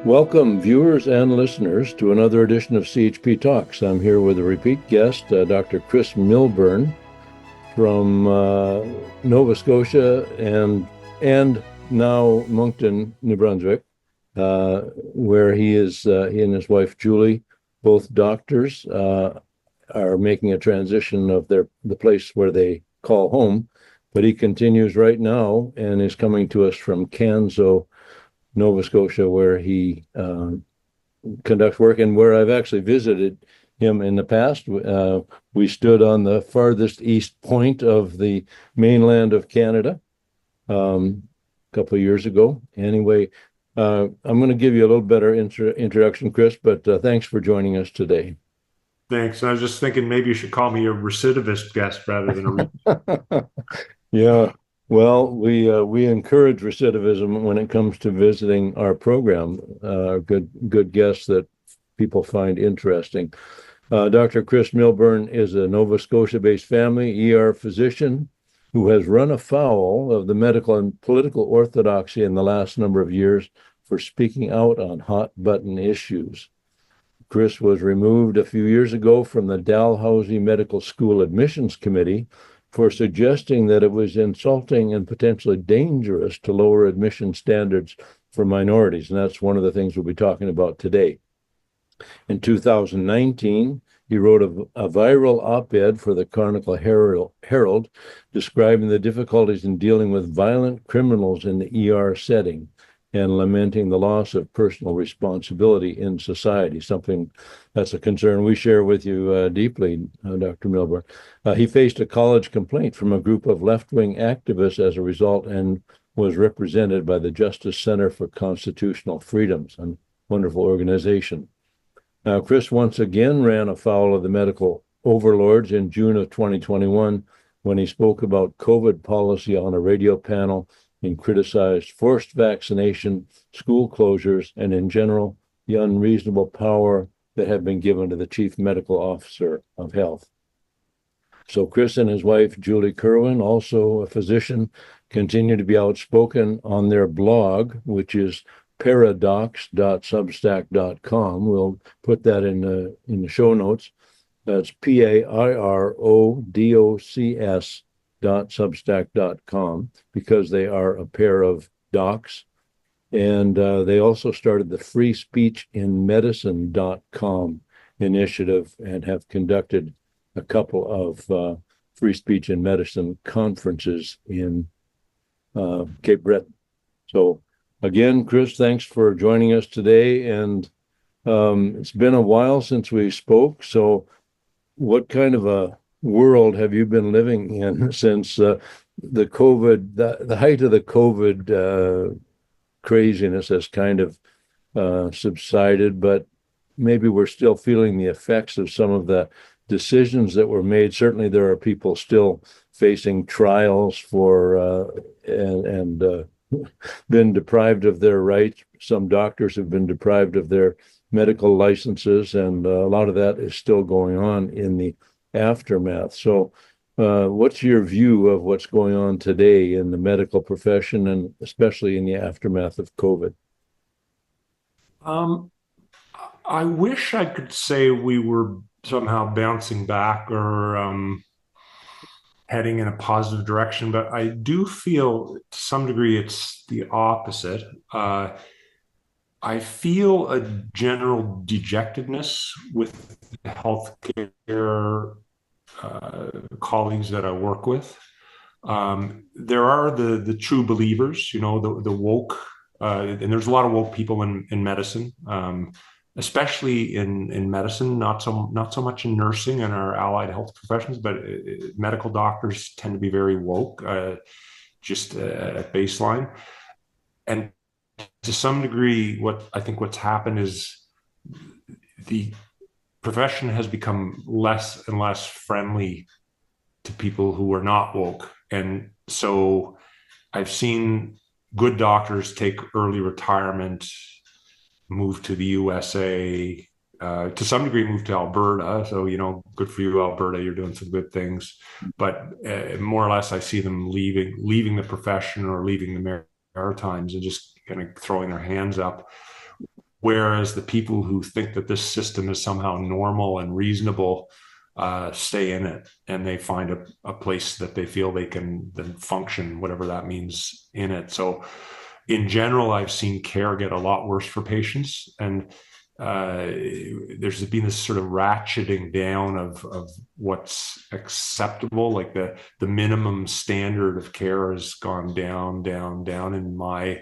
Welcome, viewers and listeners, to another edition of CHP Talks. I'm here with a repeat guest, Dr. Chris Milburn from Nova Scotia and now Moncton, New Brunswick, where he and his wife Julie, both doctors, are making a transition of the place where they call home. But he continues right now and is coming to us from Canso, Nova Scotia, where he conducts work and where I've actually visited him in the past. We stood on the farthest east point of the mainland of Canada a couple of years ago. Anyway, I'm going to give you a little better introduction, Chris, but thanks for joining us today. Thanks. I was just thinking maybe you should call me a recidivist guest rather than a Yeah. Well, we encourage recidivism when it comes to visiting our program. Good guests that people find interesting. Dr. Chris Milburn is a Nova Scotia-based family ER physician who has run afoul of the medical and political orthodoxy in the last number of years for speaking out on hot-button issues. Chris was removed a few years ago from the Dalhousie Medical School Admissions Committee for suggesting that it was insulting and potentially dangerous to lower admission standards for minorities. And that's one of the things we'll be talking about today. In 2019, he wrote a viral op-ed for the Chronicle Herald describing the difficulties in dealing with violent criminals in the ER setting and lamenting the loss of personal responsibility in society, something that's a concern we share with you deeply, Dr. Milburn. He faced a college complaint from a group of left-wing activists as a result and was represented by the Justice Center for Constitutional Freedoms, a wonderful organization. Now, Chris once again ran afoul of the medical overlords in June of 2021 when he spoke about COVID policy on a radio panel and criticized forced vaccination, school closures, and in general, the unreasonable power that had been given to the chief medical officer of health. So Chris and his wife, Julie Curwin, also a physician, continue to be outspoken on their blog, which is Pairodocs.substack.com. We'll put that in the show notes. That's Pairodocs.substack.com, because they are a pair of docs. And they also started the freespeechinmedicine.com initiative and have conducted a couple of free speech in medicine conferences in Cape Breton. So again, Chris, thanks for joining us today. And it's been a while since we spoke. So what kind of a world have you been living in since the height of the COVID craziness has kind of subsided, but maybe we're still feeling the effects of some of the decisions that were made. Certainly there are people still facing trials for and been deprived of their rights. Some doctors have been deprived of their medical licenses, and a lot of that is still going on in the aftermath. So what's your view of what's going on today in the medical profession and especially in the aftermath of COVID? I wish I could say we were somehow bouncing back or heading in a positive direction, but I do feel to some degree it's the opposite. I feel a general dejectedness with the healthcare colleagues that I work with. There are the true believers, the woke, and there's a lot of woke people in medicine, especially in medicine, not so much in nursing and our allied health professions, but medical doctors tend to be very woke, just at baseline. And to some degree, what's happened is the profession has become less and less friendly to people who are not woke. And so I've seen good doctors take early retirement, move to the USA, to some degree move to Alberta. So, good for you, Alberta. You're doing some good things. But more or less, I see them leaving the profession or leaving the Maritimes and just kind of throwing their hands up. whereas the people who think that this system is somehow normal and reasonable stay in it, and they find a place that they feel they can then function, whatever that means, in it. So in general, I've seen care get a lot worse for patients, and there's been this sort of ratcheting down of what's acceptable. Like the minimum standard of care has gone down in my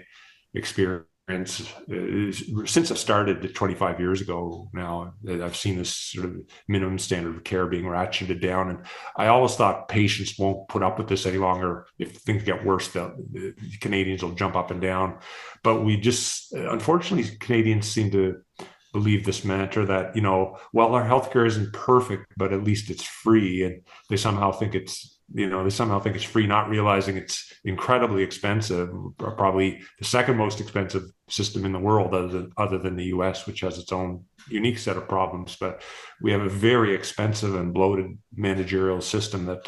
experience. Since I started 25 years ago now, I've seen this sort of minimum standard of care being ratcheted down. And I always thought patients won't put up with this any longer. If things get worse, the Canadians will jump up and down. But we just, unfortunately, Canadians seem to believe this mantra that, well, our healthcare isn't perfect, but at least it's free. And they somehow think it's free, not realizing it's incredibly expensive, probably the second most expensive system in the world, other than the US, which has its own unique set of problems. But we have a very expensive and bloated managerial system that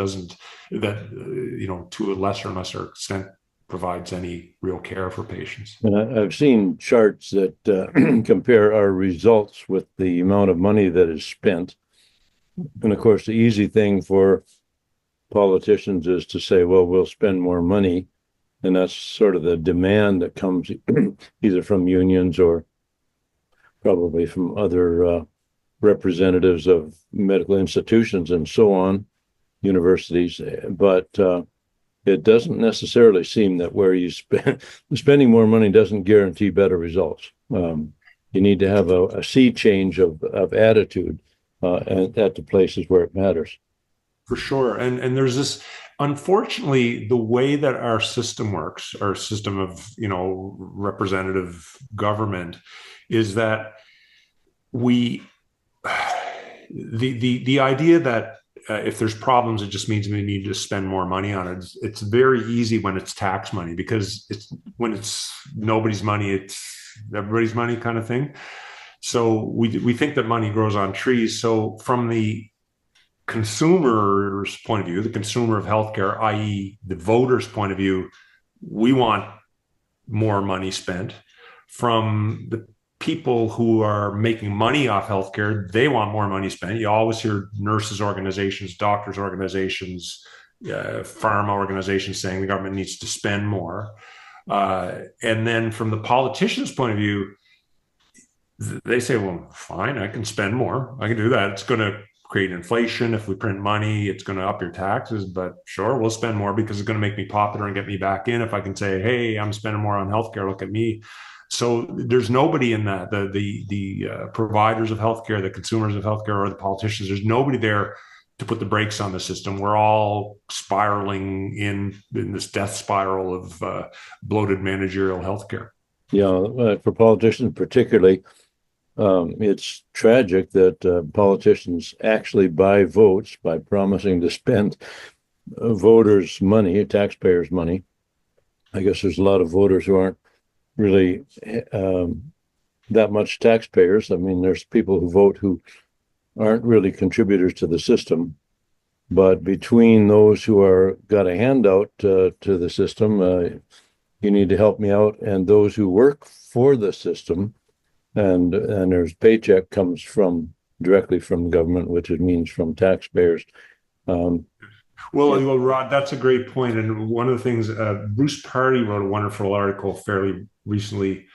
to a lesser and lesser extent provides any real care for patients. And I've seen charts that compare our results with the amount of money that is spent. And of course, the easy thing for politicians is to say, well, we'll spend more money. And that's sort of the demand that comes either from unions or probably from other representatives of medical institutions and so on, universities. But it doesn't necessarily seem that where you spending more money doesn't guarantee better results. You need to have a sea change of attitude at the places where it matters. For sure. And there's this, unfortunately, the way that our system works, our system of, representative government, is that the idea that if there's problems, it just means we need to spend more money on it. It's very easy when it's tax money, because when it's nobody's money, it's everybody's money kind of thing. So we think that money grows on trees. So from the consumer's point of view, the consumer of healthcare, i.e. the voter's point of view, we want more money spent. From the people who are making money off healthcare, they want more money spent. You always hear nurses organizations, doctors organizations, pharma organizations saying the government needs to spend more. And then from the politician's point of view, they say, well, fine, I can spend more. I can do that. It's going to create inflation. If we print money, it's going to up your taxes, but sure, we'll spend more because it's going to make me popular and get me back in. If I can say, hey, I'm spending more on healthcare, look at me. So there's nobody in that, the providers of healthcare, the consumers of healthcare, or the politicians, there's nobody there to put the brakes on the system. We're all spiraling in this death spiral of bloated managerial healthcare. Yeah, for politicians particularly, it's tragic that politicians actually buy votes by promising to spend voters' money, taxpayers' money. I guess there's a lot of voters who aren't really that much taxpayers. I mean, there's people who vote who aren't really contributors to the system. But between those who are got a handout to the system, you need to help me out, and those who work for the system, and their paycheck comes directly from the government, which it means from taxpayers. Well, Rod, that's a great point. And one of the things, Bruce Pardy wrote a wonderful article fairly recently,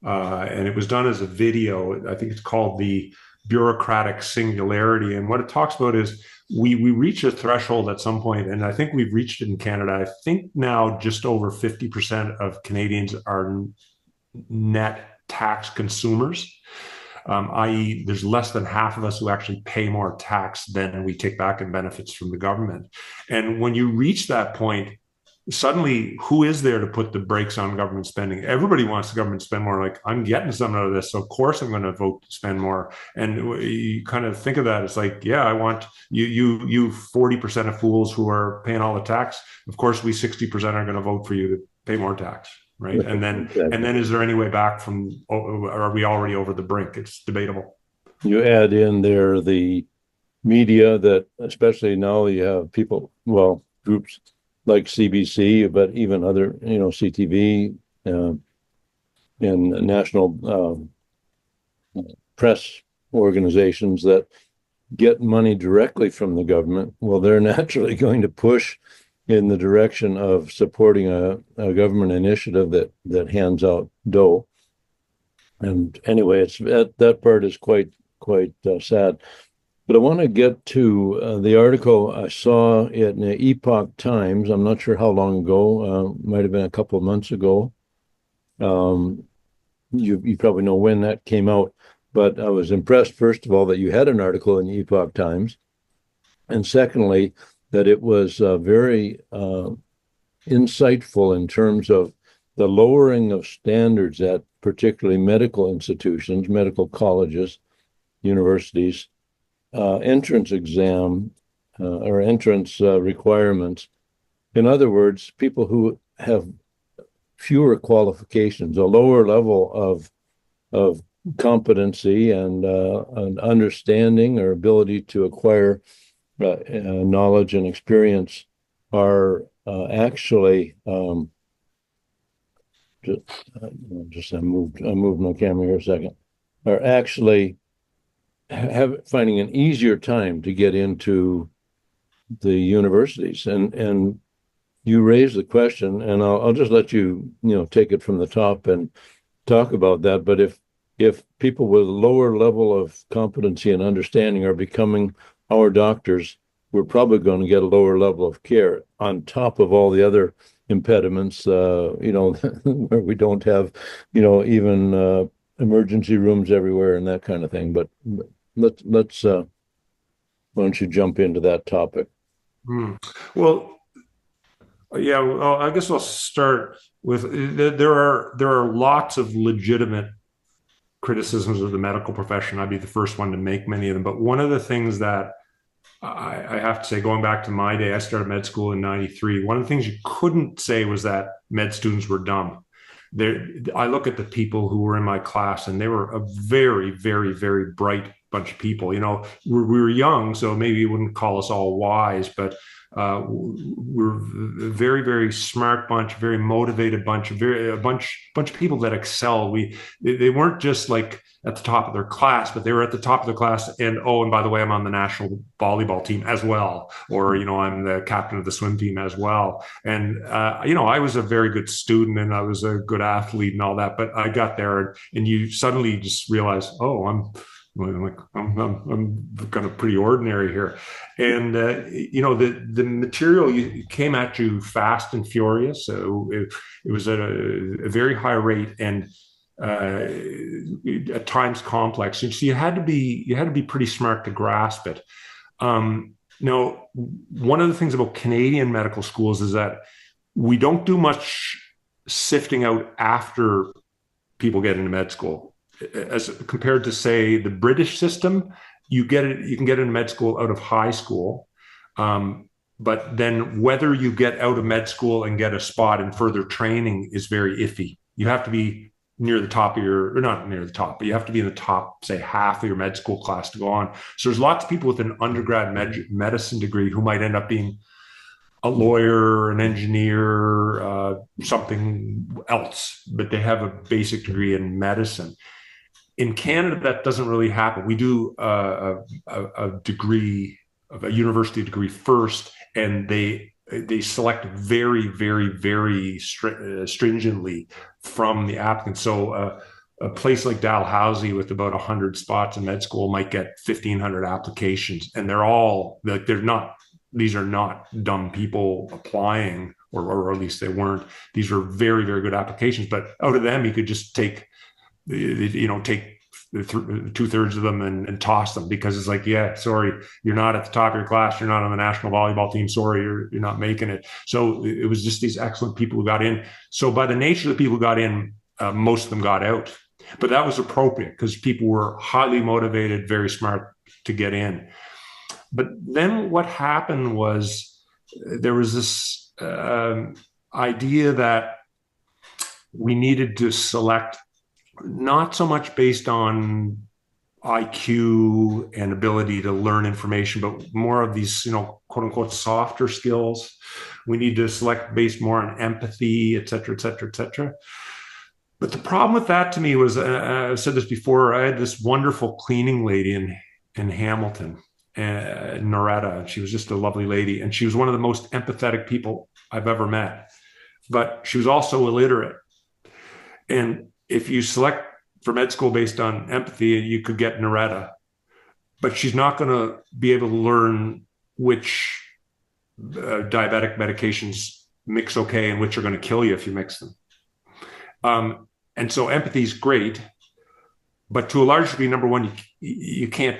and it was done as a video. I think it's called The Bureaucratic Singularity. And what it talks about is we reach a threshold at some point, and I think we've reached it in Canada. I think now just over 50% of Canadians are net tax consumers. I.e., there's less than half of us who actually pay more tax than we take back in benefits from the government. And when you reach that point, suddenly, who is there to put the brakes on government spending? Everybody wants the government to spend more. Like, I'm getting something out of this, so of course I'm going to vote to spend more. And you kind of think of that. It's like, yeah, I want you 40% of fools who are paying all the tax. Of course, we 60% are going to vote for you to pay more tax. Right. And then is there any way back from, or are we already over the brink? It's debatable. You add in there the media that, especially now, you have people, well, groups like CBC, but even other, CTV and national press organizations that get money directly from the government, well, they're naturally going to push in the direction of supporting a government initiative that hands out dough. And anyway, it's that part is quite sad. But I want to get to the article I saw in the Epoch Times. I'm not sure how long ago. Might have been a couple of months ago. Um, you probably know when that came out. But I was impressed, first of all, that you had an article in the Epoch Times, and secondly, that it was very insightful in terms of the lowering of standards at particularly medical institutions, medical colleges, universities, entrance exam or entrance requirements. In other words, people who have fewer qualifications, a lower level of competency and understanding or ability to acquire knowledge and experience are actually I moved my camera here a second, are actually finding an easier time to get into the universities. And you raised the question, and I'll just let you take it from the top and talk about that. But if people with a lower level of competency and understanding are becoming our doctors, we're probably going to get a lower level of care on top of all the other impediments, where we don't have, even emergency rooms everywhere and that kind of thing. But let's why don't you jump into that topic? Well, yeah, well, I guess I'll start with there are lots of legitimate criticisms of the medical profession. I'd be the first one to make many of them. But one of the things that I have to say, going back to my day, I started med school in '93. One of the things you couldn't say was that med students were dumb. I look at the people who were in my class, and they were a very, very, very bright bunch of people. We were young, so maybe you wouldn't call us all wise, but we're a very, very smart bunch, very motivated bunch, a bunch of people that excel. They weren't just like at the top of their class, but they were at the top of the class. And by the way, I'm on the national volleyball team as well, or I'm the captain of the swim team as well. And I was a very good student and I was a good athlete and all that. But I got there, and you suddenly just realize, oh, I'm kind of pretty ordinary here. And the material came at you fast and furious. So it was at a very high rate, and at times complex. And so you had to be pretty smart to grasp it. One of the things about Canadian medical schools is that we don't do much sifting out after people get into med school, as compared to, say, the British system. You can get into med school out of high school. But then whether you get out of med school and get a spot in further training is very iffy. You have to be near the top of or not near the top, but you have to be in the top, say, half of your med school class to go on. So there's lots of people with an undergrad medicine degree who might end up being a lawyer, an engineer, something else, but they have a basic degree in medicine. In Canada, that doesn't really happen. We do a degree, a university degree first, and they select very, very, very stringently from the applicants. So a place like Dalhousie with about 100 spots in med school might get 1,500 applications, and these are not dumb people applying, or at least they weren't. These are very, very good applications, but out of them, you could just take 2/3 of them and toss them, because it's like, yeah, sorry, you're not at the top of your class, you're not on the national volleyball team, sorry, you're not making it. So it was just these excellent people who got in. So by the nature of the people who got in, most of them got out, but that was appropriate because people were highly motivated, very smart to get in. But then what happened was there was this idea that we needed to select not so much based on IQ and ability to learn information, but more of these, quote unquote, softer skills. We need to select based more on empathy, et cetera, et cetera, et cetera. But the problem with that to me was, I've said this before, I had this wonderful cleaning lady in Hamilton, Noretta, and she was just a lovely lady. And she was one of the most empathetic people I've ever met. But she was also illiterate. And if you select for med school based on empathy, you could get Noretta. But she's not going to be able to learn which diabetic medications mix okay and which are going to kill you if you mix them. And so empathy is great, but to a large degree, number one, you can't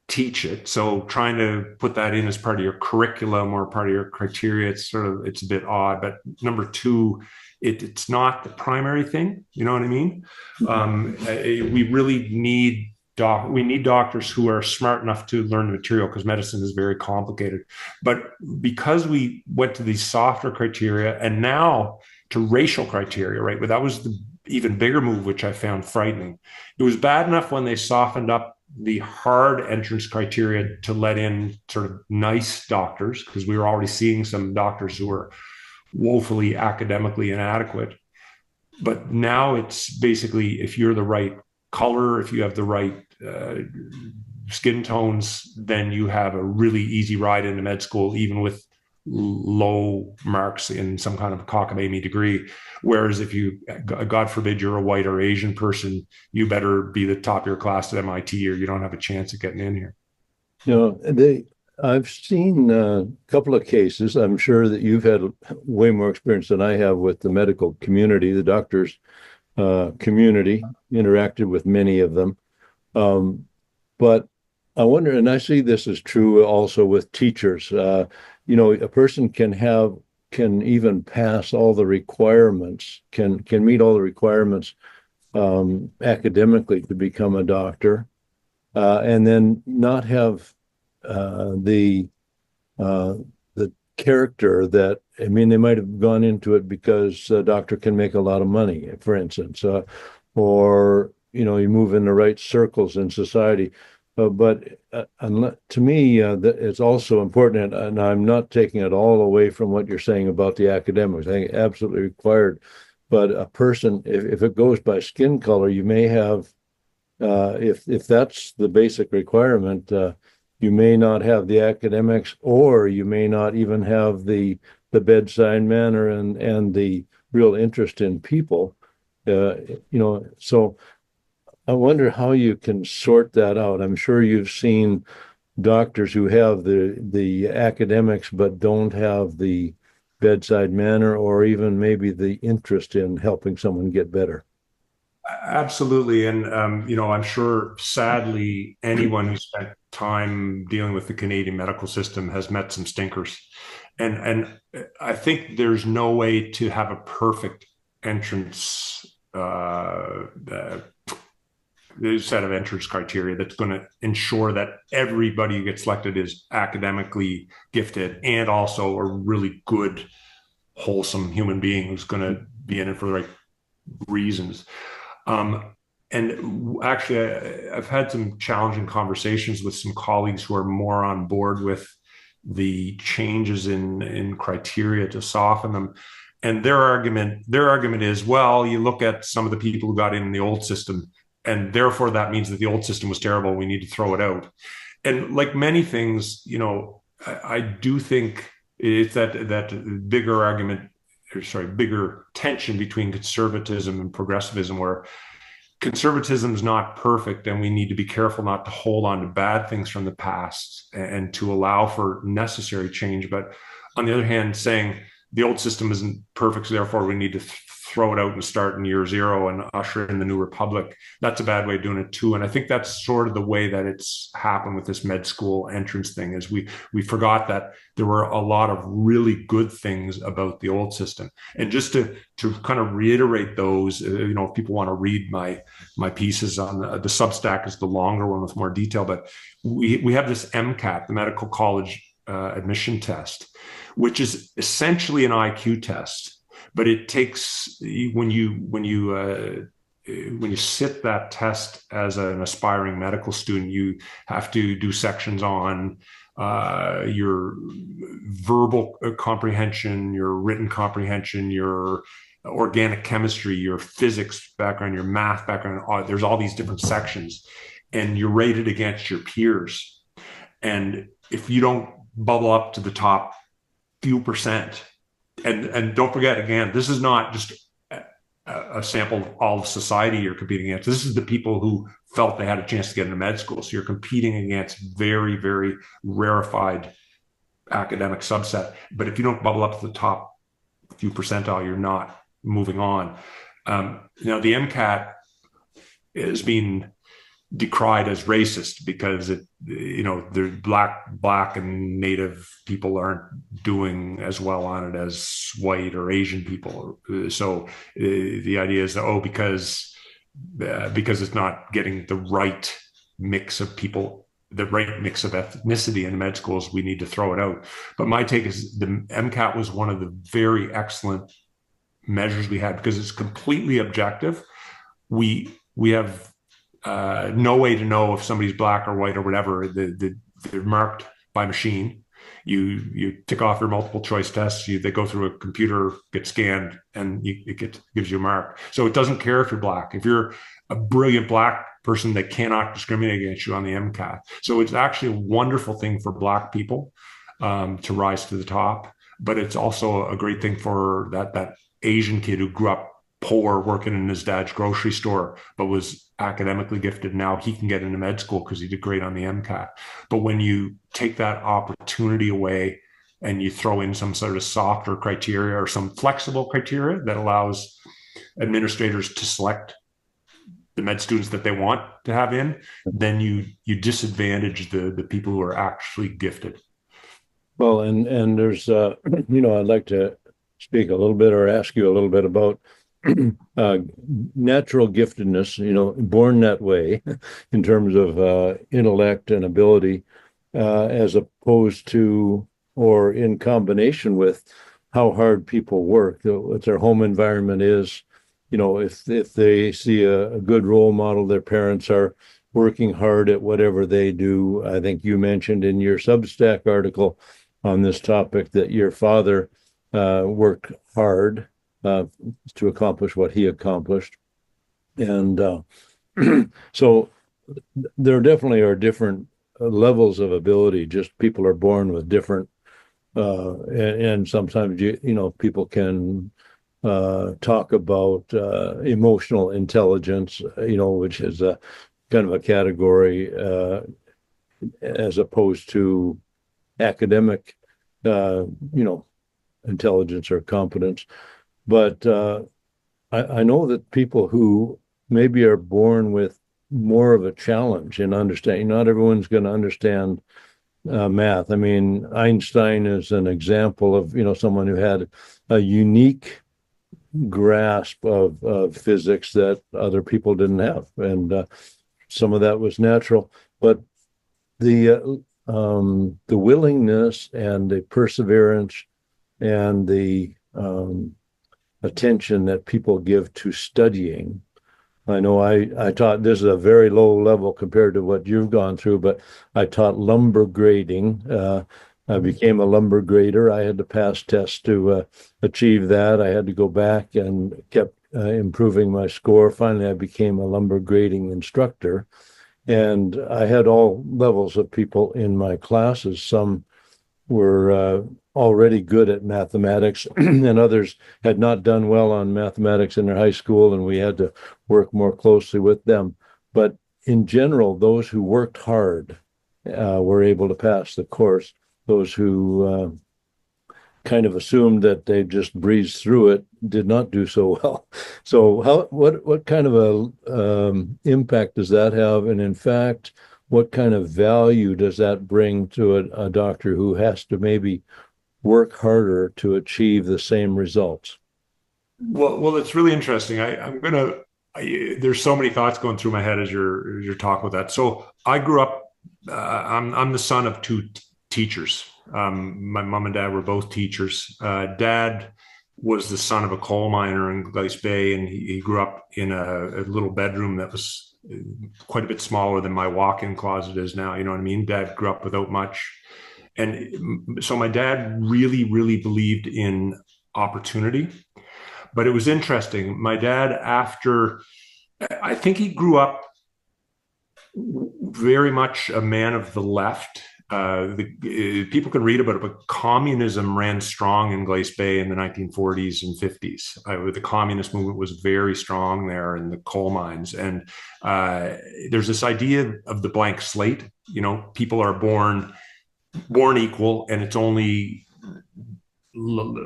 teach it. So trying to put that in as part of your curriculum or part of your criteria, it's a bit odd. But number two, it's not the primary thing. You know what I mean? We really need doctors who are smart enough to learn the material, because medicine is very complicated. But because we went to these softer criteria and now to racial criteria, right? But that was the even bigger move, which I found frightening. It was bad enough when they softened up the hard entrance criteria to let in sort of nice doctors, because we were already seeing some doctors who were woefully academically inadequate. But now it's basically, if you're the right color, if you have the right skin tones, then you have a really easy ride into med school, even with low marks in some kind of cockamamie degree. Whereas if you, God forbid, you're a white or Asian person, you better be the top of your class at MIT, or you don't have a chance of getting in here. I've seen a couple of cases. I'm sure that you've had way more experience than I have with the medical community, the doctors community, interacted with many of them. But I wonder, and I see this as true also with teachers. A person can even pass all the requirements, can meet all the requirements academically to become a doctor, and then not have the character that, I mean, they might have gone into it because a doctor can make a lot of money, for instance, or you move in the right circles in society. But to me, it's also important, and I'm not taking it all away from what you're saying about the academics. I think absolutely required. But a person, if it goes by skin color, you may have, if that's the basic requirement, you may not have the academics, or you may not even have the bedside manner and the real interest in people. So I wonder how you can sort that out. I'm sure you've seen doctors who have the academics but don't have the bedside manner, or even maybe the interest in helping someone get better. Absolutely. And, I'm sure, sadly, anyone who spent time dealing with the Canadian medical system has met some stinkers. And I think there's no way to have a perfect entrance set of entrance criteria that's going to ensure that everybody who gets selected is academically gifted and also a really good, wholesome human being who's going to be in it for the right reasons. And actually, I've had some challenging conversations with some colleagues who are more on board with the changes in criteria to soften them. And their argument is, well, you look at some of the people who got in the old system, and therefore that means that the old system was terrible. We need to throw it out. And like many things, I do think it's that bigger argument, bigger tension between conservatism and progressivism, where conservatism is not perfect, and we need to be careful not to hold on to bad things from the past and to allow for necessary change. But on the other hand, saying the old system isn't perfect, so therefore we need to throw it out and start in year zero and usher in the new republic, that's a bad way of doing it too. And I think that's sort of the way that it's happened with this med school entrance thing, is we forgot that there were a lot of really good things about the old system. And just to kind of reiterate those, if people want to read my pieces on the Substack, is the longer one with more detail, but we have this MCAT, the Medical College Admission Test, which is essentially an IQ test. But it takes, when you sit that test as an aspiring medical student, you have to do sections on your verbal comprehension, your written comprehension, your organic chemistry, your physics background, your math background. There's all these different sections, and you're rated against your peers. And if you don't bubble up to the top few percent, and don't forget, again, this is not just a sample of all of society you're competing against. This is the people who felt they had a chance to get into med school. So you're competing against very, very rarefied academic subset. But if you don't bubble up to the top few percentile, you're not moving on. The MCAT is being decried as racist because the black and native people aren't doing as well on it as white or Asian people. So the idea is that because it's not getting the right mix of people, the right mix of ethnicity in med schools, we need to throw it out. But my take is the MCAT was one of the very excellent measures we had because it's completely objective. We have no way to know if somebody's black or white or whatever. They're marked by machine. You tick off your multiple choice tests. They go through a computer, get scanned, and it gives you a mark. So it doesn't care if you're black. If you're a brilliant black person, they cannot discriminate against you on the MCAT. So it's actually a wonderful thing for black people to rise to the top. But it's also a great thing for that Asian kid who grew up poor working in his dad's grocery store, but was academically gifted. Now he can get into med school because he did great on the MCAT. But when you take that opportunity away and you throw in some sort of softer criteria or some flexible criteria that allows administrators to select the med students that they want to have in, then you disadvantage the people who are actually gifted. Well, and there's, I'd like to speak a little bit or ask you a little bit about natural giftedness, born that way in terms of intellect and ability, as opposed to or in combination with how hard people work, what their home environment is. If they see a good role model, their parents are working hard at whatever they do. I think you mentioned in your Substack article on this topic that your father worked hard to accomplish what he accomplished. And so there definitely are different levels of ability. Just people are born with different, and sometimes, people can talk about emotional intelligence, which is a kind of a category as opposed to academic, intelligence or competence. But I know that people who maybe are born with more of a challenge in understanding, not everyone's going to understand math. I mean, Einstein is an example of, someone who had a unique grasp of physics that other people didn't have. And some of that was natural. But the willingness and the perseverance and the attention that people give to studying. I know I taught, this is a very low level compared to what you've gone through, but I taught lumber grading. I became a lumber grader. I had to pass tests to achieve that. I had to go back and kept improving my score. Finally, I became a lumber grading instructor. And I had all levels of people in my classes. Some were already good at mathematics, and others had not done well on mathematics in their high school, and we had to work more closely with them. But in general, those who worked hard were able to pass the course. Those who kind of assumed that they just breezed through it did not do so well. So what kind of a impact does that have? And in fact, what kind of value does that bring to a doctor who has to maybe work harder to achieve the same results? Well, it's really interesting. There's so many thoughts going through my head as you're talking about that. So I grew up. I'm the son of two teachers. My mom and dad were both teachers. Dad was the son of a coal miner in Glace Bay, and he grew up in a little bedroom that was quite a bit smaller than my walk-in closet is now. You know what I mean? Dad grew up without much. And so my dad really, really believed in opportunity. but it was interesting. My dad, I think he grew up very much a man of the left. People can read about it, but communism ran strong in Glace Bay in the 1940s and 50s. The communist movement was very strong there in the coal mines. And there's this idea of the blank slate. People are born equal, and it's only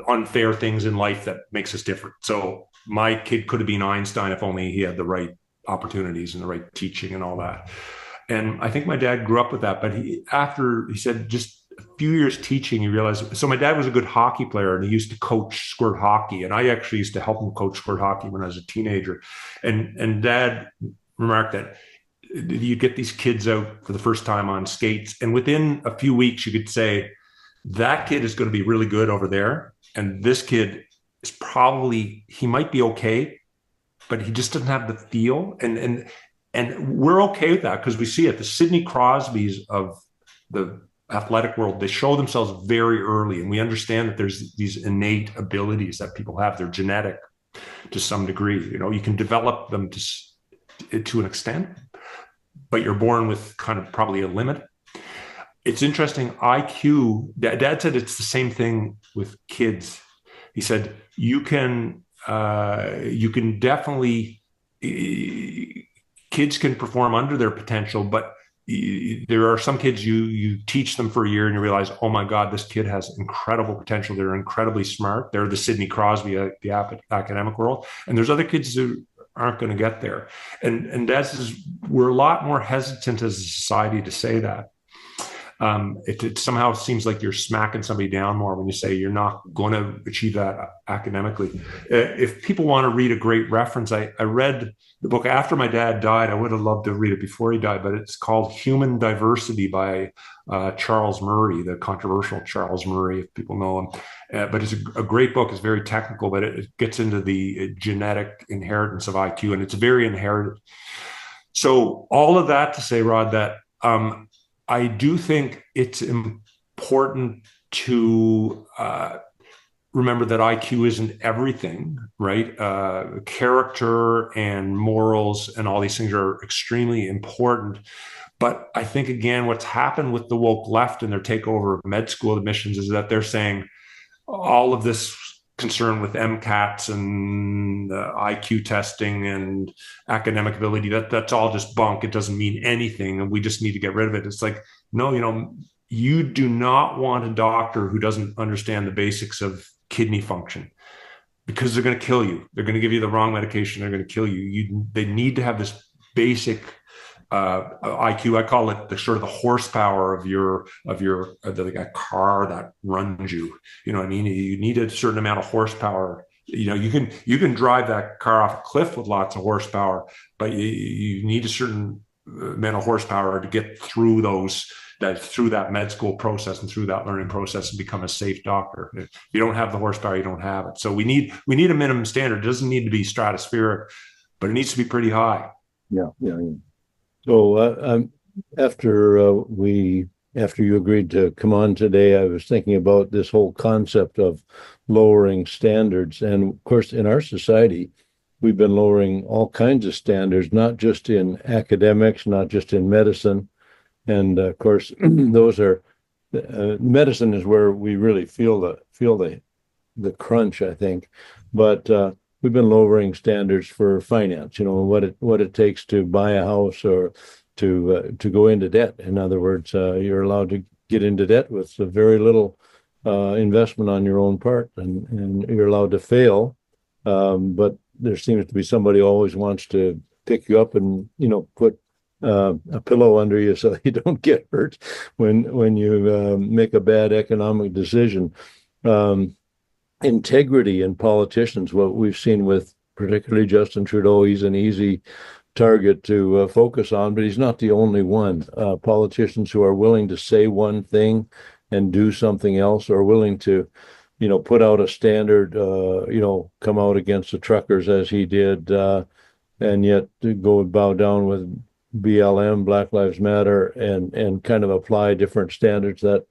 unfair things in life that makes us different. So my kid could have been Einstein if only he had the right opportunities and the right teaching and all that. And I think my dad grew up with that. But after he said just a few years teaching, he realized. So my dad was a good hockey player, and he used to coach squirt hockey. And I actually used to help him coach squirt hockey when I was a teenager. And Dad remarked that you get these kids out for the first time on skates, and within a few weeks, you could say that kid is going to be really good over there, and this kid is he might be okay, but he just doesn't have the feel. And we're okay with that because we see it. The Sidney Crosbys of the athletic world, they show themselves very early, and we understand that there's these innate abilities that people have. They're genetic to some degree. You can develop them to an extent, but you're born with kind of probably a limit. It's interesting. IQ, Dad said it's the same thing with kids. He said, you can definitely, kids can perform under their potential, but there are some kids you teach them for a year and you realize, oh my God, this kid has incredible potential. They're incredibly smart. They're the Sidney Crosby of the academic world. And there's other kids who aren't going to get there. And Dad says, we're a lot more hesitant as a society to say that. It somehow seems like you're smacking somebody down more when you say you're not going to achieve that academically. If people want to read a great reference, I read the book after my dad died. I would have loved to read it before he died, but it's called Human Diversity by Charles Murray, the controversial Charles Murray, if people know him. But it's a great book. It's very technical, but it gets into the genetic inheritance of IQ, and it's very inherited. So all of that to say, Rod, that I do think it's important to remember that IQ isn't everything, right? Character and morals and all these things are extremely important. But I think, again, what's happened with the woke left and their takeover of med school admissions is that they're saying all of this concern with MCATs and IQ testing and academic ability, that's all just bunk. It doesn't mean anything, and we just need to get rid of it. It's like, no, you do not want a doctor who doesn't understand the basics of kidney function, because they're going to kill you. They're going to give you the wrong medication. They're going to kill you. They need to have this basic IQ. I call it the sort of the horsepower of like a car that runs you. You know what I mean? You need a certain amount of horsepower. You can drive that car off a cliff with lots of horsepower, but you need a certain amount of horsepower to get through that med school process and through that learning process and become a safe doctor. If you don't have the horsepower, you don't have it. So we need a minimum standard. It doesn't need to be stratospheric, but it needs to be pretty high. Yeah. So after you agreed to come on today, I was thinking about this whole concept of lowering standards. And of course, in our society, we've been lowering all kinds of standards, not just in academics, not just in medicine. And of course, those are medicine is where we really feel the crunch, I think. But we've been lowering standards for finance. What it takes to buy a house or to go into debt. In other words, you're allowed to get into debt with very little investment on your own part, and you're allowed to fail. But there seems to be somebody who always wants to pick you up and put a pillow under you so you don't get hurt when you make a bad economic decision. Integrity in politicians, what we've seen with particularly Justin Trudeau, he's an easy target to focus on, but he's not the only one. Politicians who are willing to say one thing and do something else, or willing to put out a standard, come out against the truckers as he did, and yet to go bow down with BLM, Black Lives Matter, and kind of apply different standards that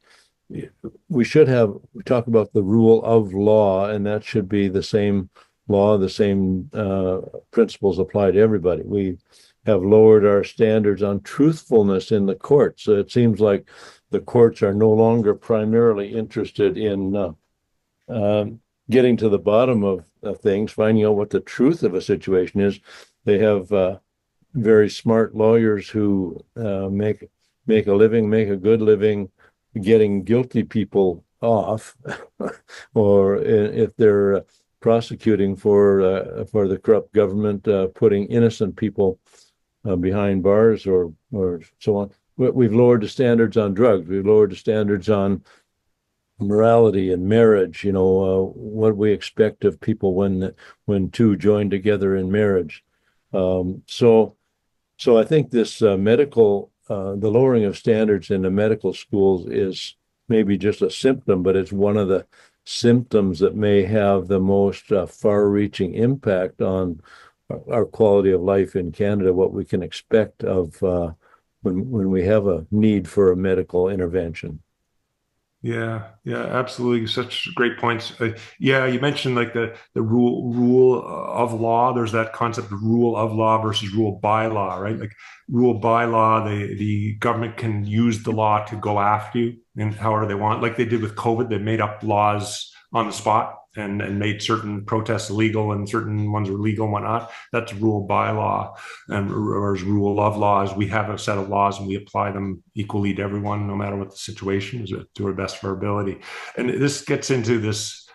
we talk about the rule of law, and that should be the same law, the same principles apply to everybody. We have lowered our standards on truthfulness in the courts. So it seems like the courts are no longer primarily interested in getting to the bottom of things, finding out what the truth of a situation is. They have very smart lawyers who make a living, make a good living, getting guilty people off, or if they're prosecuting for the corrupt government, putting innocent people behind bars or so on. We've lowered the standards on drugs. We've lowered the standards on morality and marriage. What we expect of people when two join together in marriage. So I think this the lowering of standards in the medical schools is maybe just a symptom, but it's one of the symptoms that may have the most far-reaching impact on our quality of life in Canada, what we can expect of when we have a need for a medical intervention. Yeah, absolutely. Such great points. Yeah, you mentioned like the rule of law. There's that concept of rule of law versus rule by law, right? Like rule by law, the government can use the law to go after you and however they want, like they did with COVID. They made up laws on the spot and made certain protests illegal and certain ones were legal and whatnot. That's rule by law. And whereas rule of law is we have a set of laws and we apply them equally to everyone, no matter what the situation is, to our best of our ability. And this gets into this.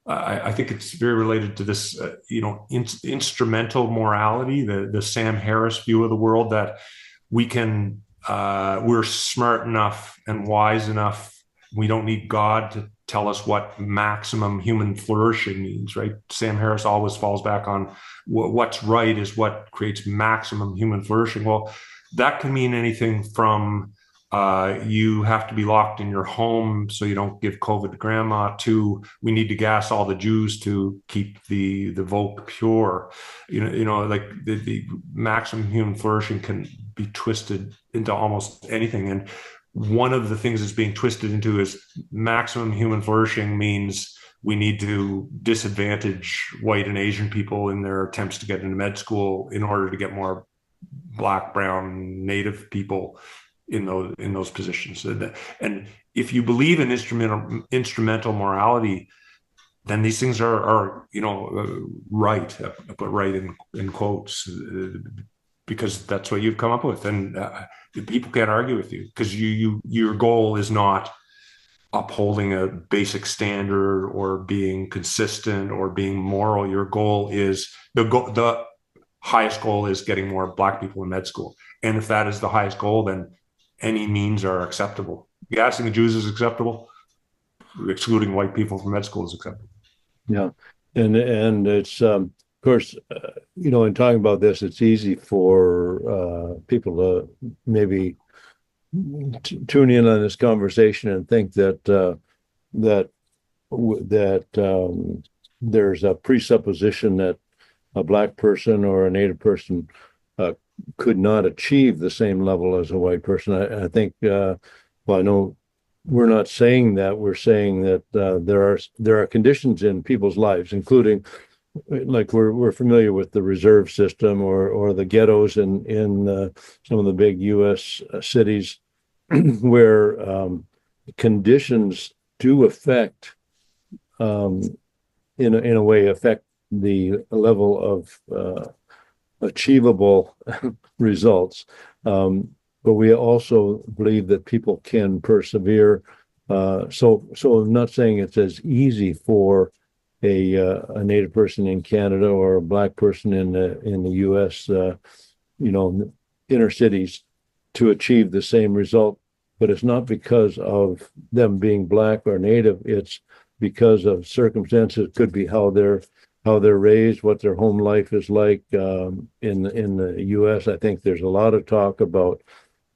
I think it's very related to this, instrumental morality, the Sam Harris view of the world, that we can, we're smart enough and wise enough. We don't need God to tell us what maximum human flourishing means, right? Sam Harris always falls back on what's right is what creates maximum human flourishing. Well, that can mean anything from you have to be locked in your home so you don't give COVID to grandma, to we need to gas all the Jews to keep the vote pure. Like the maximum human flourishing can be twisted into almost anything. And one of the things that's being twisted into is maximum human flourishing means we need to disadvantage white and Asian people in their attempts to get into med school in order to get more Black, brown, Native people in those positions. And if you believe in instrumental morality, then these things are right. I put right in quotes because that's what you've come up with, and people can't argue with you because your goal is not upholding a basic standard or being consistent or being moral. Your goal is the highest goal is getting more Black people in med school, and if that is the highest goal, then any means are acceptable. Gassing the Jews is acceptable. Excluding white people from med school is acceptable. Yeah, and it's of course, in talking about this, it's easy for people to maybe tune in on this conversation and think that there's a presupposition that a Black person or a Native person could not achieve the same level as a white person. I think, well, I know we're not saying that. We're saying that there are conditions in people's lives, including, like we're familiar with the reserve system or the ghettos in some of the big U.S. cities, where conditions do affect, in a way, affect the level of achievable results. But we also believe that people can persevere. So I'm not saying it's as easy for a Native person in Canada or a Black person in the U.S. Inner cities to achieve the same result. But it's not because of them being Black or Native. It's because of circumstances. It could be how they're raised, what their home life is like. In the U.S., I think there's a lot of talk about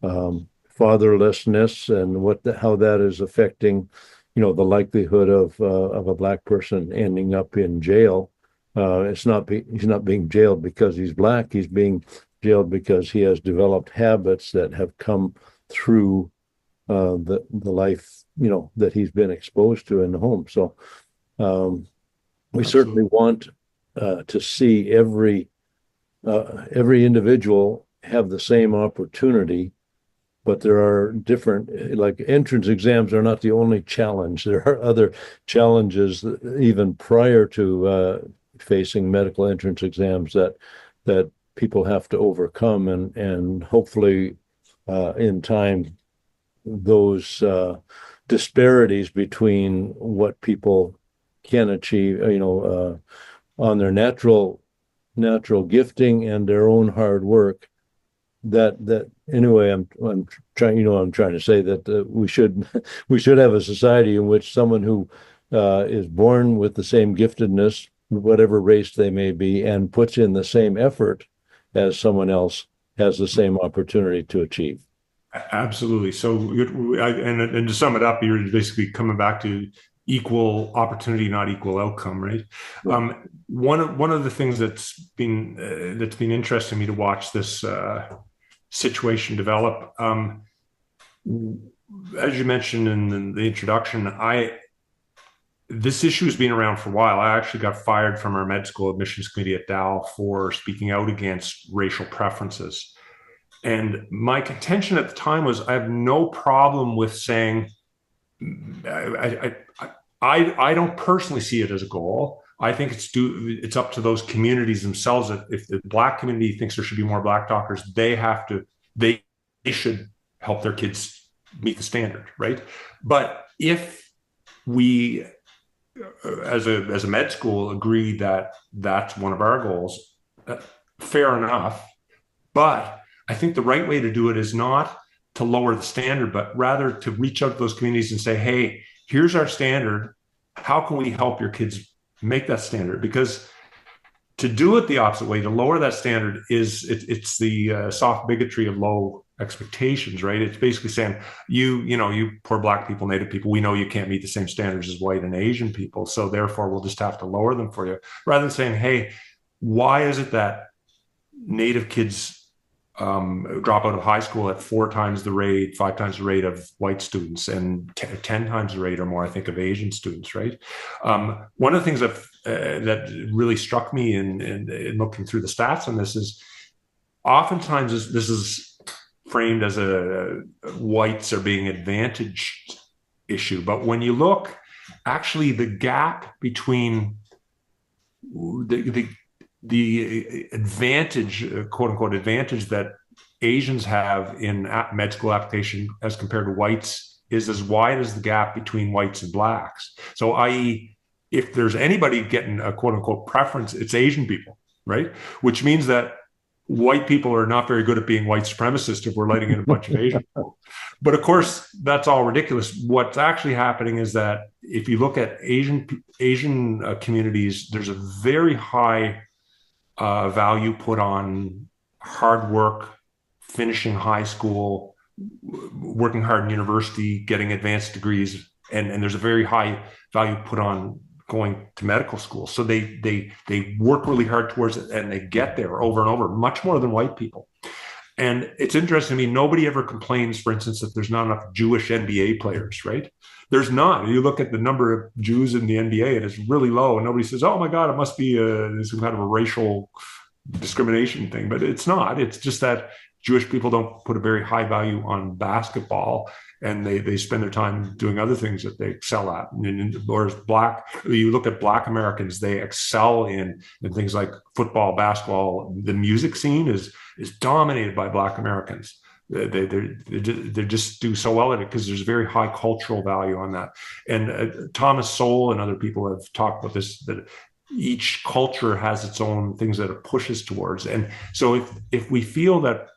fatherlessness and how that is affecting, the likelihood of a Black person ending up in jail. He's not being jailed because he's Black. He's being jailed because he has developed habits that have come through the life, that he's been exposed to in the home. So we certainly want to see every individual have the same opportunity, but there are different, like entrance exams are not the only challenge. There are other challenges even prior to facing medical entrance exams that people have to overcome, and hopefully in time those disparities between what people can achieve, on their natural gifting and their own hard work. That anyway, I'm trying, I'm trying to say that we should have a society in which someone who is born with the same giftedness, whatever race they may be, and puts in the same effort as someone else, has the same opportunity to achieve. Absolutely. So, and to sum it up, you're basically coming back to equal opportunity, not equal outcome, right? Yeah. One of the things that's been interesting to me to watch this situation develop. As you mentioned in the introduction, this issue has been around for a while. I actually got fired from our med school admissions committee at Dal for speaking out against racial preferences. And my contention at the time was I have no problem with saying I don't personally see it as a goal. I think it's up to those communities themselves. That if the Black community thinks there should be more Black doctors, they should help their kids meet the standard, right? But if we, as a med school, agree that that's one of our goals, fair enough. But I think the right way to do it is not to lower the standard, but rather to reach out to those communities and say, hey, here's our standard. How can we help your kids make that standard? Because to do it the opposite way, to lower that standard, it's the soft bigotry of low expectations, right? It's basically saying, you poor Black people, Native people, we know you can't meet the same standards as white and Asian people, so therefore we'll just have to lower them for you. Rather than saying, hey, why is it that Native kids drop out of high school at 4 times the rate, 5 times the rate of white students, and 10 times the rate or more, I think, of Asian students, right? One of the things that really struck me in looking through the stats on this is oftentimes this is framed as a whites are being advantaged issue. But when you look, actually the gap between the advantage, quote unquote, advantage that Asians have in med school application as compared to whites is as wide as the gap between whites and Blacks. So, i.e., if there's anybody getting a quote unquote preference, it's Asian people, right? Which means that white people are not very good at being white supremacists if we're letting in a bunch of Asian people. But of course, that's all ridiculous. What's actually happening is that if you look at Asian communities, there's a very high value put on hard work, finishing high school, working hard in university, getting advanced degrees, and there's a very high value put on going to medical school. So they work really hard towards it, and they get there over and over, much more than white people. And it's interesting to me, nobody ever complains, for instance, that there's not enough Jewish NBA players, right? There's not. You look at the number of Jews in the NBA, and it's really low. And nobody says, oh my God, it must be some kind of a racial discrimination thing. But it's not. It's just that Jewish people don't put a very high value on basketball, and they spend their time doing other things that they excel at. Whereas you look at Black Americans, they excel in things like football, basketball. The music scene is dominated by Black Americans. They just do so well at it because there's very high cultural value on that. And Thomas Sowell and other people have talked about this, that each culture has its own things that it pushes towards. And so if we feel that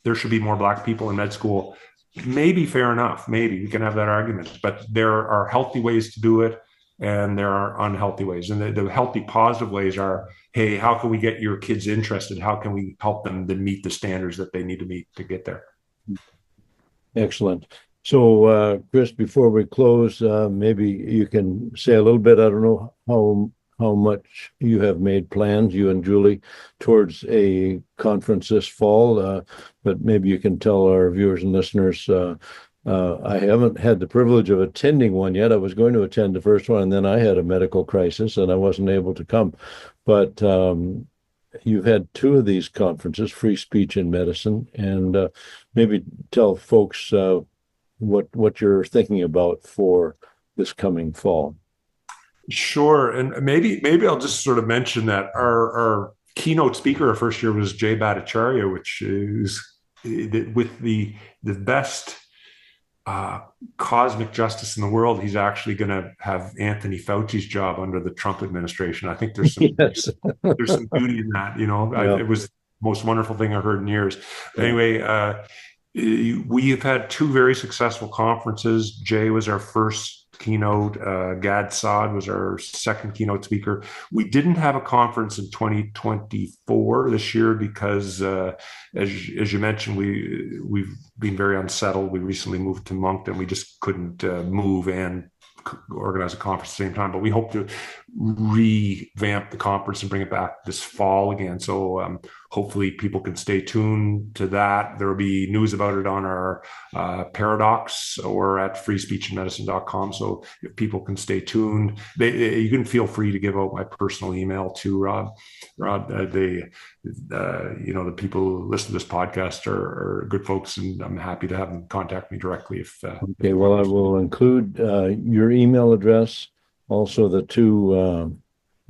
there should be more Black people in med school, maybe fair enough, maybe we can have that argument, but there are healthy ways to do it and there are unhealthy ways. And the healthy positive ways are, hey, how can we get your kids interested? How can we help them to meet the standards that they need to meet to get there? Excellent. So, Chris, before we close, maybe you can say a little bit. I don't know how much you have made plans, you and Julie, towards a conference this fall, but maybe you can tell our viewers and listeners. I haven't had the privilege of attending one yet. I was going to attend the first one, and then I had a medical crisis, and I wasn't able to come. but you've had two of these conferences, Free Speech in Medicine, and maybe tell folks what you're thinking about for this coming fall. Sure, and maybe I'll just sort of mention that our keynote speaker our first year was Jay Bhattacharya, which is with the best cosmic justice in the world. He's actually going to have Anthony Fauci's job under the Trump administration. I think there's some Yes. there's some beauty in that. Yeah. It was the most wonderful thing I've heard in years. Yeah. Anyway, we have had two very successful conferences. Jay was our first keynote. Gad Saad was our second keynote speaker. We didn't have a conference in 2024 this year because, as you mentioned, we've been very unsettled. We recently moved to Moncton. We just couldn't move and organize a conference at the same time, but we hope to revamp the conference and bring it back this fall again. So hopefully people can stay tuned to that. There will be news about it on our Pairodocs or at freespeechandmedicine.com. So if people can stay tuned, you can feel free to give out my personal email to Rod. The people who listen to this podcast are good folks, and I'm happy to have them contact me directly if okay, well, I will include your email address, also the two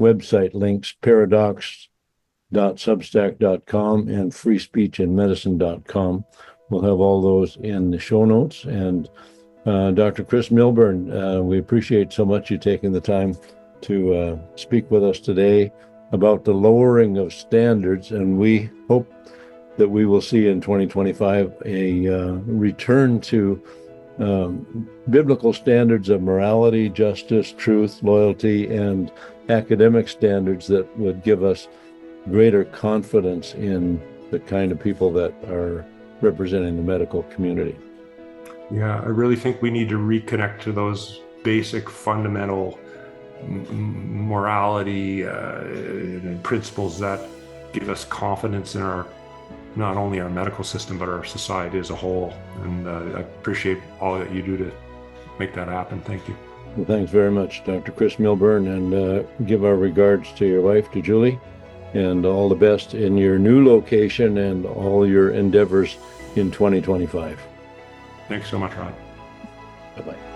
website links, Pairodocs.substack.com and freespeechandmedicine.com. We'll have all those in the show notes. And Dr. Chris Milburn, we appreciate so much you taking the time to speak with us today about the lowering of standards, and we hope that we will see in 2025 a return to biblical standards of morality, justice, truth, loyalty, and academic standards that would give us greater confidence in the kind of people that are representing the medical community. Yeah, I really think we need to reconnect to those basic fundamental morality and principles that give us confidence in not only our medical system, but our society as a whole. And I appreciate all that you do to make that happen. Thank you. Well, thanks very much, Dr. Chris Milburn, and give our regards to your wife, to Julie, and all the best in your new location and all your endeavors in 2025. Thanks so much, Rod. Bye-bye.